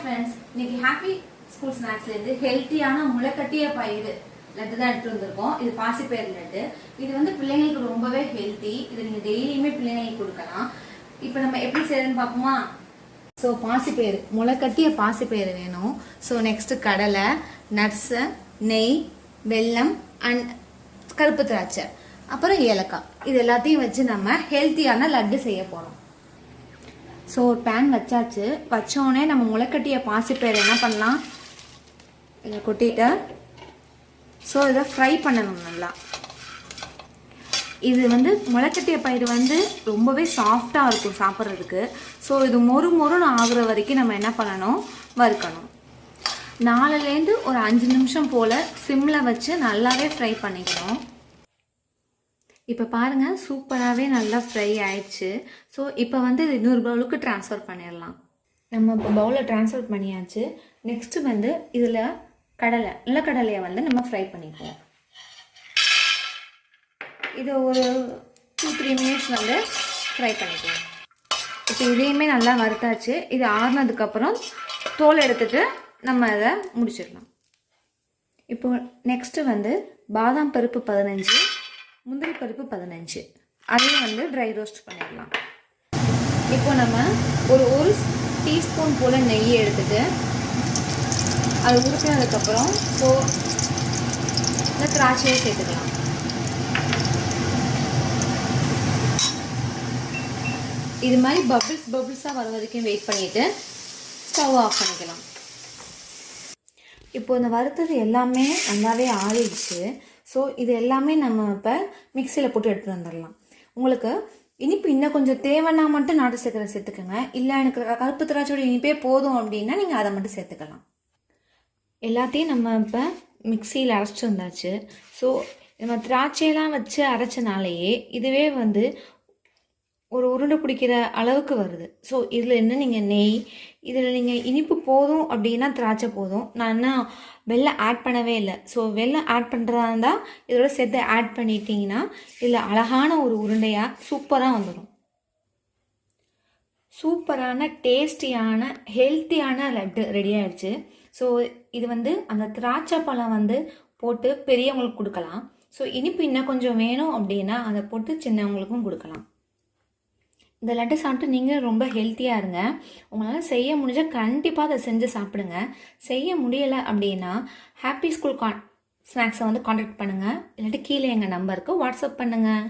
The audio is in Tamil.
ஃப்ரெண்ட்ஸ், இன்னைக்கு ஹாப்பி ஸ்கூல் ஸ்நாக்ஸ்ல இருந்து ஹெல்த்தியான முளைக்கட்டிய பயிறு லட்டு தான் எடுத்து வந்திருக்கோம். இது பாசிப்பயிறு லட்டு. இது வந்து பிள்ளைங்களுக்கு ரொம்பவே ஹெல்த்தி. இது நீங்க டெய்லியுமே பிள்ளைங்களுக்கு கொடுக்கலாம். இப்போ நம்ம எப்படி செய்யறதுன்னு பார்ப்போமா? ஸோ பாசிப்பயிறு, முளைக்கட்டிய பாசிப்பயிறு வேணும். ஸோ நெக்ஸ்ட் கடலை, நட்ஸு, நெய், வெல்லம் அண்ட் கருப்பு திராட்சை, அப்புறம் ஏலக்காய், இது எல்லாத்தையும் வச்சு நம்ம ஹெல்த்தியான லட்டு செய்ய போகிறோம். ஸோ ஒரு பேன் வச்சாச்சு. வச்சோடனே நம்ம முளைக்கட்டிய பாசிப்பயிறு என்ன பண்ணலாம், இதை கொட்டிட்டு ஸோ இதை ஃப்ரை பண்ணணும் நல்லா. இது வந்து முளைக்கட்டிய பயிறு வந்து ரொம்பவே சாஃப்டாக இருக்கும் சாப்பிட்றதுக்கு. ஸோ இது மொறுன்னு ஆகுற வரைக்கும் நம்ம என்ன பண்ணணும், வறுக்கணும். 4லேருந்து ஒரு 5 நிமிஷம் போல் சிம்மில் வச்சு நல்லாவே ஃப்ரை பண்ணிக்கணும். இப்போ பாருங்கள், சூப்பராகவே நல்லா ஃப்ரை ஆயிடுச்சு. ஸோ இப்போ வந்து இது இன்னொரு பவுலுக்கு ட்ரான்ஸ்ஃபர் பண்ணிடலாம். நம்ம இப்போ பவுலில் ட்ரான்ஸ்ஃபர் பண்ணியாச்சு. நெக்ஸ்ட்டு வந்து இதில் நிலக்கடலையை வந்து நம்ம ஃப்ரை பண்ணிக்குவோம். இதை ஒரு 2-3 மினிட்ஸ் வந்து ஃப்ரை பண்ணிக்குவோம். இப்போ இதையுமே நல்லா வறுத்தாச்சு. இது ஆறுனதுக்கப்புறம் தோல் எடுத்துகிட்டு நம்ம அதை முடிச்சிடலாம். இப்போ நெக்ஸ்ட்டு வந்து பாதாம் பருப்பு 15, முந்திரி பருப்பு 15, அதையும் வந்து ட்ரை ரோஸ்ட் பண்ணிடலாம். இப்போ நம்ம ஒரு டீஸ்பூன் போல் நெய் எடுத்துட்டு அது உருக்கினதுக்கப்புறம் ஸோ இந்த திராட்சையை சேர்த்துக்கலாம். இது மாதிரி பபிள்ஸாக வர வரைக்கும் வெயிட் பண்ணிவிட்டு ஸ்டவ் ஆஃப் பண்ணிக்கலாம். இப்போ இந்த வறுத்தது எல்லாமே நல்லாவே ஆறிடுச்சு. ஸோ இது எல்லாமே நம்ம இப்போ மிக்சியில் போட்டு எடுத்துகிட்டு வந்துடலாம். உங்களுக்கு இனிப்பு இன்னும் கொஞ்சம் தேவைன்னா மட்டும் நாட்டு சர்க்கரை சேர்த்துக்கோங்க. இல்லை எனக்கு கருப்பு திராட்சையோட இனிப்பே போதும் அப்படின்னா நீங்கள் அதை மட்டும் சேர்த்துக்கலாம். எல்லாத்தையும் நம்ம இப்போ மிக்சியில் அரைச்சிட்டு வந்தாச்சு. ஸோ நம்ம திராட்சையெல்லாம் வச்சு அரைச்சனாலேயே இதுவே வந்து ஒரு உருண்டை பிடிக்கிற அளவுக்கு வருது. ஸோ இதில் என்ன நீங்கள் நெய், இதில் நீங்கள் இனிப்பு போதும் அப்படின்னா திராட்சை போதும். நான் என்ன வெல்லம் ஆட் பண்ணவே இல்லை. ஸோ வெல்லம் ஆட் பண்ணுறதா இருந்தால் இதோட சேர்த்து ஆட் பண்ணிட்டீங்கன்னா இதில் அழகான ஒரு உருண்டையாக சூப்பராக வந்துடும். சூப்பரான டேஸ்டியான ஹெல்த்தியான லட்டு ரெடி ஆகிடுச்சு. ஸோ இது வந்து அந்த திராட்சை பழம் வந்து போட்டு பெரியவங்களுக்கு கொடுக்கலாம். ஸோ இனிப்பு இன்னும் கொஞ்சம் வேணும் அப்படின்னா அதை போட்டு சின்னவங்களுக்கும் கொடுக்கலாம். இந்த லட்டு சாப்பிட்டு நீங்கள் ரொம்ப ஹெல்த்தியாக இருங்க. உங்களால் செய்ய முடிஞ்சால் கண்டிப்பாக அதை செஞ்சு சாப்பிடுங்க. செய்ய முடியலை அப்படின்னா ஹாப்பி ஸ்கூல் ஸ்நாக்ஸை வந்து காண்டாக்ட் பண்ணுங்கள். இல்லாட்டி கீழே எங்கள் நம்பருக்கு வாட்ஸ்அப் பண்ணுங்கள்.